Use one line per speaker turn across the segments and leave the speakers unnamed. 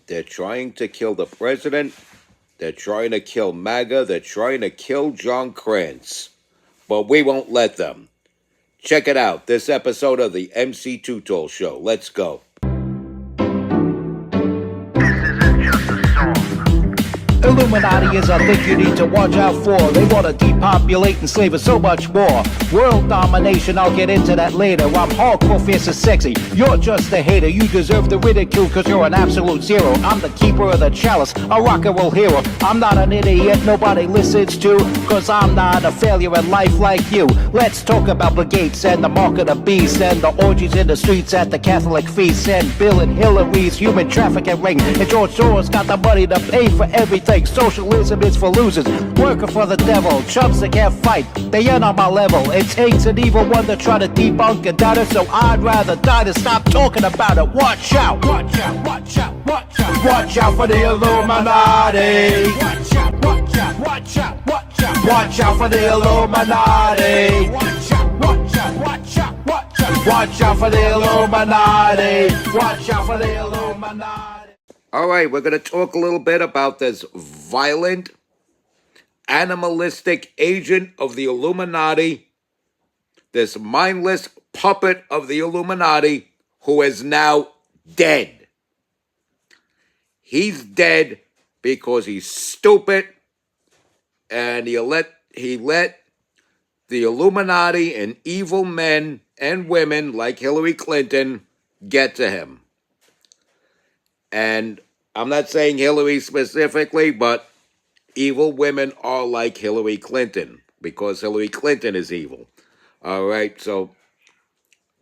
They're trying to kill the president. They're trying to kill MAGA. They're trying to kill John Krantz. But we won't let them. Check it out, this episode of the MC Tutol Show. Let's go.
Illuminati is a thing you need to watch out for. They want to depopulate and slave us so much more. World domination, I'll get into that later. I'm hardcore, fierce and sexy. You're just a hater. You deserve the ridicule because you're an absolute zero. I'm the keeper of the chalice, a rock and roll hero. I'm not an idiot nobody listens to, because I'm not a failure in life like you. Let's talk about the gates and the mark of the beast and the orgies in the streets at the Catholic feasts and Bill and Hillary's human trafficking ring. And George Soros got the money to pay for everything. Socialism is for losers, working for the devil. Chumps that can't fight, they ain't on my level. It takes an evil one to try to debunk and doubt it, so I'd rather die than stop talking about it. Watch out, watch out, watch out, watch out. Watch out for the Illuminati. Watch out, watch out, watch out, watch out. Watch out for the Illuminati. Watch out, watch out, watch out, watch out. Watch out for the Illuminati. Watch out for the Illuminati.
All right, we're going to talk a little bit about this violent, animalistic agent of the Illuminati, this mindless puppet of the Illuminati who is now dead. He's dead because he's stupid, and he let the Illuminati and evil men and women like Hillary Clinton get to him. And I'm not saying Hillary specifically, but evil women are like Hillary Clinton because Hillary Clinton is evil. All right, so,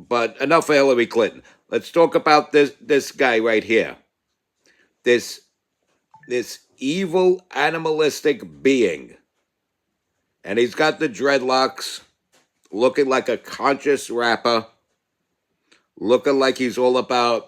but enough of Hillary Clinton. Let's talk about this guy right here. This evil animalistic being. And he's got the dreadlocks, looking like a conscious rapper, looking like he's all about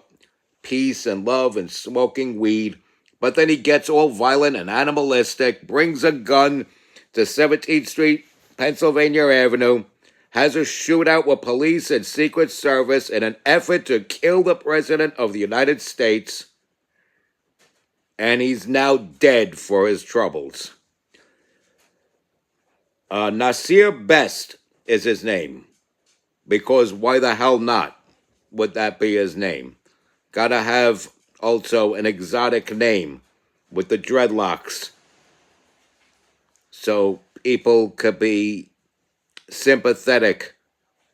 peace and love and smoking weed, but then he gets all violent and animalistic, brings a gun to 17th Street, Pennsylvania Avenue, has a shootout with police and Secret Service in an effort to kill the President of the United States, and he's now dead for his troubles. Nasir Best is his name, because why the hell not would that be his name? Gotta have also an exotic name with the dreadlocks so people could be sympathetic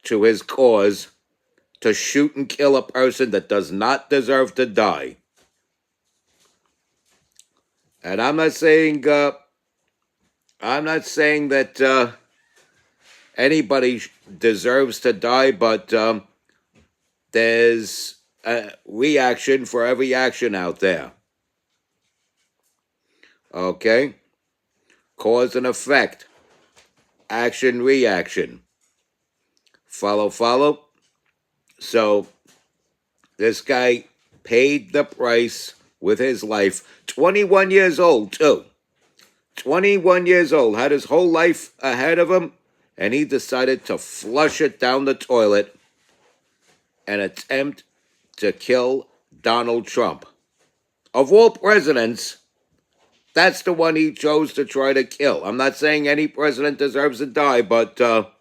to his cause to shoot and kill a person that does not deserve to die. And I'm not saying that anybody deserves to die, but there's a reaction for every action out there. Okay? Cause and effect. Action, reaction. Follow. So, this guy paid the price with his life. 21 years old, too. 21 years old. Had his whole life ahead of him, and he decided to flush it down the toilet and attempt to kill Donald Trump. Of all presidents, that's the one he chose to try to kill. I'm not saying any president deserves to die, but of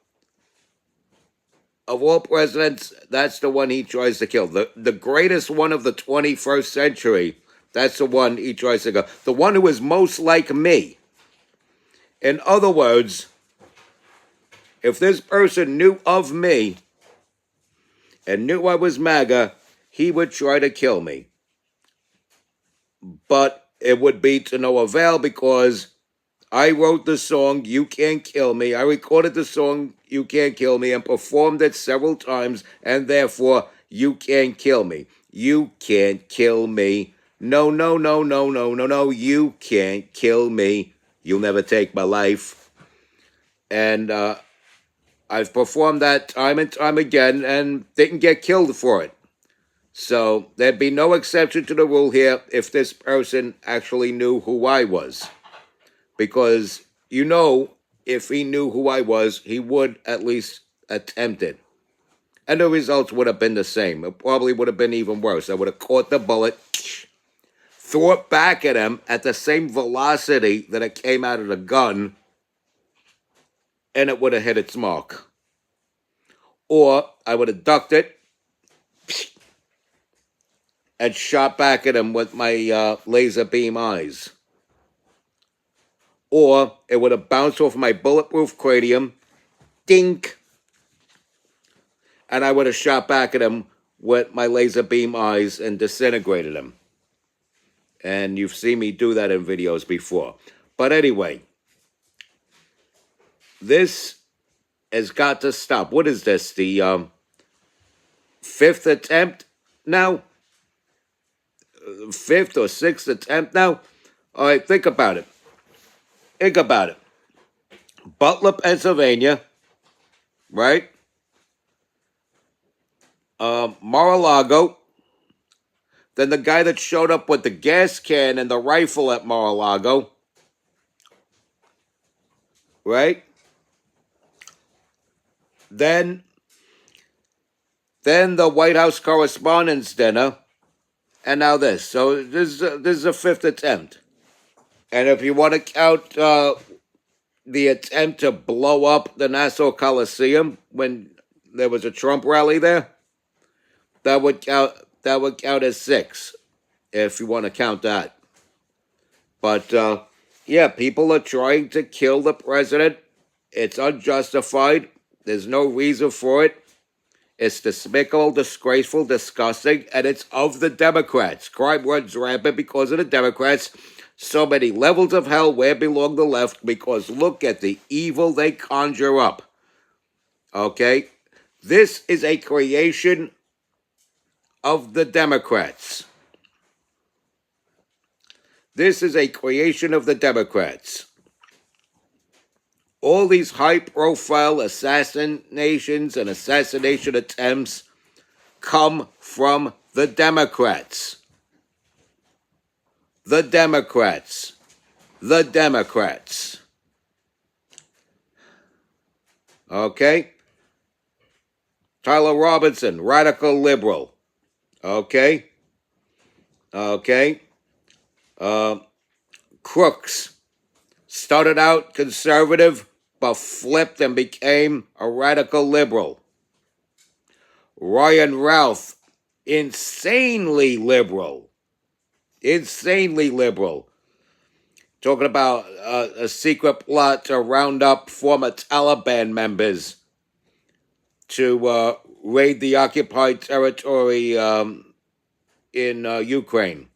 all presidents, that's the one he tries to kill. The greatest one of the 21st century, that's the one he tries to kill. The one who is most like me. In other words, if this person knew of me and knew I was MAGA, he would try to kill me. But it would be to no avail because I wrote the song, You Can't Kill Me. I recorded the song, You Can't Kill Me, and performed it several times, and therefore, you can't kill me. You can't kill me. No, you can't kill me. You'll never take my life. And I've performed that time and time again and didn't get killed for it. So there'd be no exception to the rule here if this person actually knew who I was. Because, if he knew who I was, he would at least attempt it. And the results would have been the same. It probably would have been even worse. I would have caught the bullet, threw it back at him at the same velocity that it came out of the gun, and it would have hit its mark. Or I would have ducked it and shot back at him with my laser beam eyes. Or it would have bounced off my bulletproof cranium, dink, and I would have shot back at him with my laser beam eyes and disintegrated him. And you've seen me do that in videos before. But anyway, this has got to stop. What is this? The fifth attempt now? Fifth or sixth attempt now? All right, think about it. Think about it. Butler, Pennsylvania, right? Mar-a-Lago. Then the guy that showed up with the gas can and the rifle at Mar-a-Lago, right? Then the White House Correspondents' Dinner, and now this. So this is a fifth attempt. And if you want to count the attempt to blow up the Nassau Coliseum when there was a Trump rally there, that would count. That would count as 6, if you want to count that. But yeah, people are trying to kill the president. It's unjustified. There's no reason for it. It's despicable, disgraceful, disgusting, and it's of the Democrats. Crime runs rampant because of the Democrats. So many levels of hell where belong the left, because look at the evil they conjure up. Okay? This is a creation of the Democrats. This is a creation of the Democrats. All these high-profile assassinations and assassination attempts come from the Democrats. The Democrats. The Democrats. Okay? Tyler Robinson, radical liberal. Okay? Okay? Crooks. Started out conservative, but flipped and became a radical liberal. Ryan Ralph, insanely liberal. Insanely liberal. Talking about a secret plot to round up former Taliban members to raid the occupied territory in Ukraine.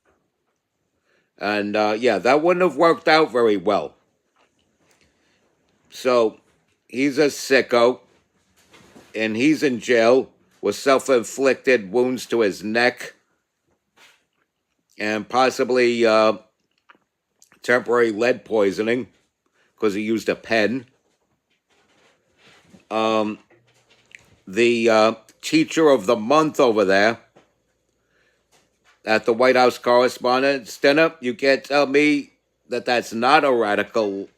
And yeah, that wouldn't have worked out very well. So he's a sicko, and he's in jail with self-inflicted wounds to his neck and possibly temporary lead poisoning because he used a pen. The teacher of the month over there at the White House Correspondents' Dinner, you can't tell me that that's not a radical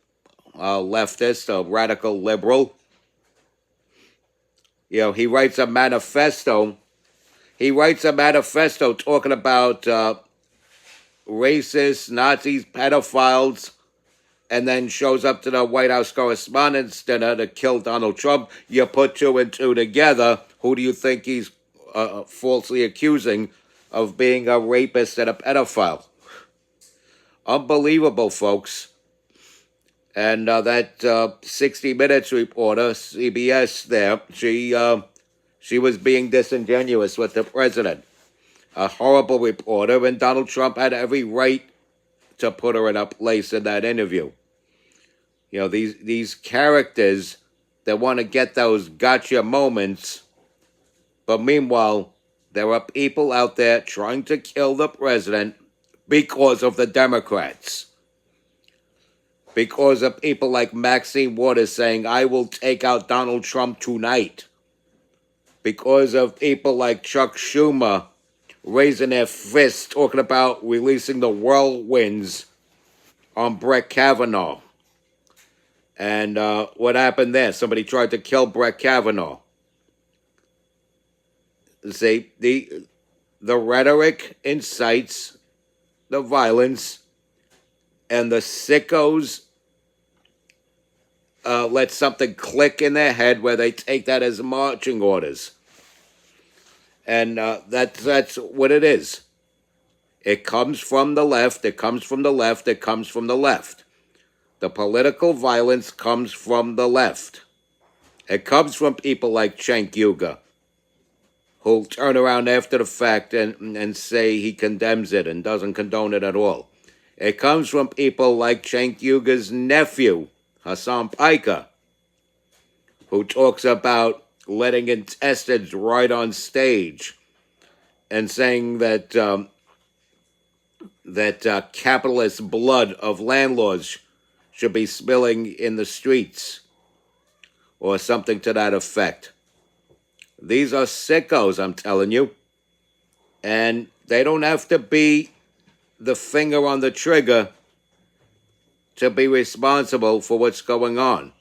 leftist, a radical liberal. You know, he writes a manifesto. He writes a manifesto talking about racists, Nazis, pedophiles, and then shows up to the White House Correspondents' Dinner to kill Donald Trump. You put 2 and 2 together. Who do you think he's falsely accusing of being a rapist and a pedophile? Unbelievable, folks. And that 60 Minutes reporter, CBS there, she was being disingenuous with the president. A horrible reporter, and Donald Trump had every right to put her in a place in that interview. You know, these characters that want to get those gotcha moments, but meanwhile, there are people out there trying to kill the president because of the Democrats. Because of people like Maxine Waters saying, I will take out Donald Trump tonight. Because of people like Chuck Schumer raising their fists, talking about releasing the whirlwinds on Brett Kavanaugh. And what happened there? Somebody tried to kill Brett Kavanaugh. See, the rhetoric incites the violence, and the sickos let something click in their head where they take that as marching orders. And that's what it is. It comes from the left. It comes from the left. It comes from the left. The political violence comes from the left. It comes from people like Cenk Uygur, who'll turn around after the fact and say he condemns it and doesn't condone it at all. It comes from people like Cenk Uygur's nephew, Hassan Piker, who talks about letting intestines right on stage and saying that capitalist blood of landlords should be spilling in the streets or something to that effect. These are sickos, I'm telling you. And they don't have to be the finger on the trigger to be responsible for what's going on.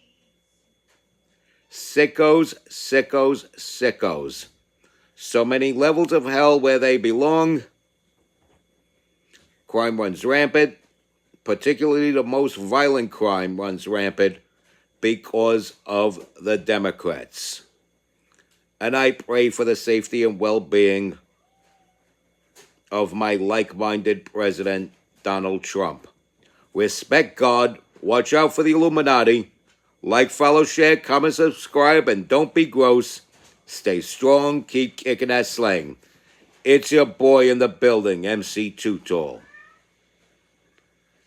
Sickos, sickos, sickos. So many levels of hell where they belong. Crime runs rampant. Particularly the most violent crime runs rampant because of the Democrats. And I pray for the safety and well-being of my like-minded President, Donald Trump. Respect God. Watch out for the Illuminati. Like, follow, share, comment, subscribe, and don't be gross. Stay strong. Keep kicking that slang. It's your boy in the building, MC Too Tall.